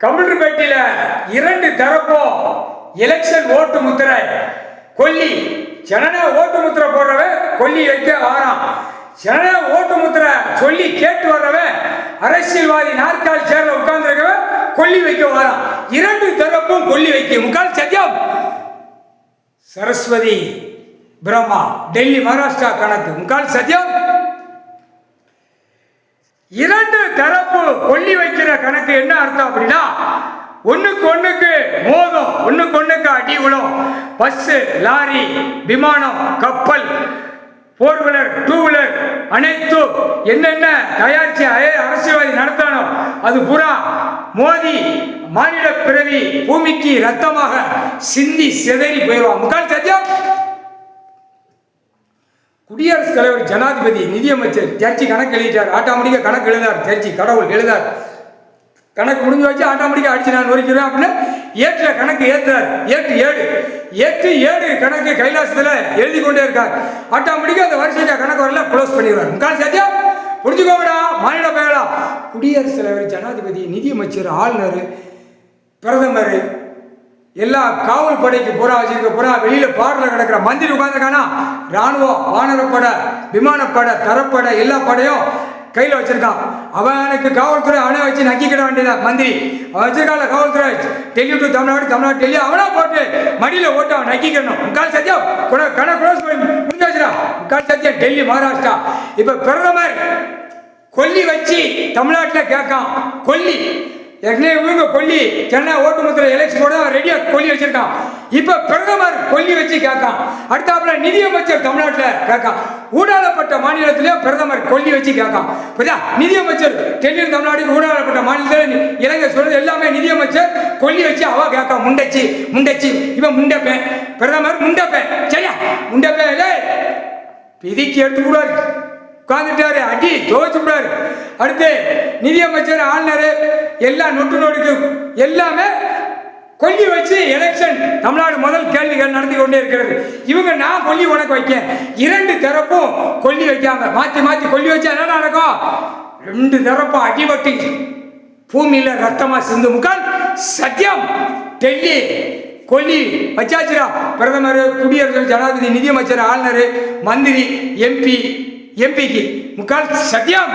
Computer பேட்டியில இரண்டு தரப்பும் election ஓட்டு முத்திரை கொல்லி ஜனநாயக ஓட்டு முத்திரை போடுறவன் கொல்லி வைக்க வாரான். ஜனநாயக ஓட்டு முத்திரை சொல்லி கேட்டு வர்றவன் அரசியல்வாதி நாற்காலி சேர்ல உட்கார்ந்துருக்கவன் கொல்லி வைக்க வாரான். இரண்டு தரப்பும் கொல்லி வைக்க முக்கால் சத்தியம். சரஸ்வதி பிரம்மா டெல்லி மகாராஷ்டிரா கணக்கு முக்கால் சத்தியம். இரண்டு தரப்பு கொல்லி வைக்கிற கணக்கு என்ன அர்த்தம் அப்படின்னா, ஒண்ணுக்கு ஒண்ணுக்கு மோதும், ஒண்ணுக்கு ஒண்ணுக்கு அடி விழும். பஸ், லாரி, விமானம், கப்பல், போர் வீலர், டூ வீலர் அனைத்து என்னென்ன தயாரிச்சு அரசியல்வாதி நடத்தானோ அது பூரா மோதி மாநில பிறவி பூமிக்கு ரத்தமாக சிந்தி சிதறி போயிடுவான். முக்கால் சத்தியம். குடியரசுத் தலைவர், ஜனாதிபதி, நிதியமைச்சர் சர்ச்சி கணக்கு எழுதிட்டார். ஆட்டோமேட்டிக்காக கணக்கு எழுதார். சர்ச்சி கடவுள் எழுதார். கணக்கு முடிஞ்சு வச்சு ஆட்டோமேட்டிக்காக அடிச்சு நான் வரைக்கிறேன் அப்படின்னு ஏற்ற கணக்கு ஏற்றுறார். ஏற்று ஏழு கணக்கு கைலாசத்தில் எழுதி கொண்டே இருக்கார். ஆட்டோமேட்டிக்காக அந்த வருஷத்துக்கு கணக்கு வரல க்ளோஸ் பண்ணிடுவார். முக்கால் சத்தியம். புரிஞ்சுக்கோங்கடா மாநில பயலா. குடியரசுத் தலைவர், ஜனாதிபதி, நிதியமைச்சர், ஆளுநர், பிரதமர், எல்லா காவல் படைக்கு புறா வச்சிருக்க புறா வெளியில பாடல கிடக்கிற மந்திரி உட்கார்ந்துருக்கானா, ராணுவம், வானரப்படை, விமானப்படை, தரப்படை எல்லா படையும் கையில் வச்சிருக்கான். அவனுக்கு காவல்துறை அவனை வச்சு நக்கிக்கிட வேண்டியதா மந்திரி. அவன் வச்சிருக்கால காவல்துறை டெல்லி டு தமிழ்நாடு, தமிழ்நாடு டெல்லி அவனா போட்டு மடியில ஓட்டு அவன் நக்கிக்கணும். முக்கால் சத்தியம். முடிஞ்சாச்சுடா. முக்கால் சத்தியம். டெல்லி மகாராஷ்டிரா. இப்ப பிரதமர் கொல்லி வச்சு தமிழ்நாட்டில் கேட்கான். கொல்லி இவங்க கொல்லி ஜனநாயக ஓட்டு முத்திரை எலெக்ஷன் போட ரெடியா கொல்லி வச்சிருக்கான். இப்ப பிரதமர் கொல்லி வச்சு கேட்கான். அடுத்தாப்புல நிதியமைச்சர் தமிழ்நாட்டில் கேட்கான். ஊடாளப்பட்ட மாநிலத்திலே பிரதமர் கொல்லி வச்சு கேட்கான். நிதியமைச்சர் டெல்லி தமிழ்நாடு ஊடாளப்பட்ட மாநிலத்தில் இலங்கை சொல்றது எல்லாமே நிதியமைச்சர் கொல்லி வச்சு அவ கேட்கான். முண்டச்சி இவன் முண்டப்பேன். பிரதமர் முண்டப்பேன். சரியா முண்டப்பேன் பிதிக்கு எடுத்து கூடாது உட்காந்துட்டாரு. அடி துவச்சு விடாரு. அடுத்து நிதியமைச்சர், ஆளுநர் எல்லாம் நொட்டுக்கு எல்லாமே கொல்லி வச்சு எலெக்ஷன் தமிழ்நாடு முதல் கேள்விகள் நடந்து கொண்டே இருக்கிறது. இவங்க நான் கொல்லி உனக்கு வைக்க, இரண்டு தரப்பும் கொல்லி வைக்காம மாத்தி கொல்லி வச்சா என்ன நடக்கும்? ரெண்டு தரப்பும் அடிபட்டு பூமியில ரத்தமா சிந்து. முக்கால் சத்தியம். டெல்லி கொல்லி வச்சாச்சுரா. பிரதமர், குடியரசு, ஜனாதிபதி, நிதியமைச்சர், ஆளுநர், மந்திரி, எம்பிக்கு முக்கால் சத்தியம்.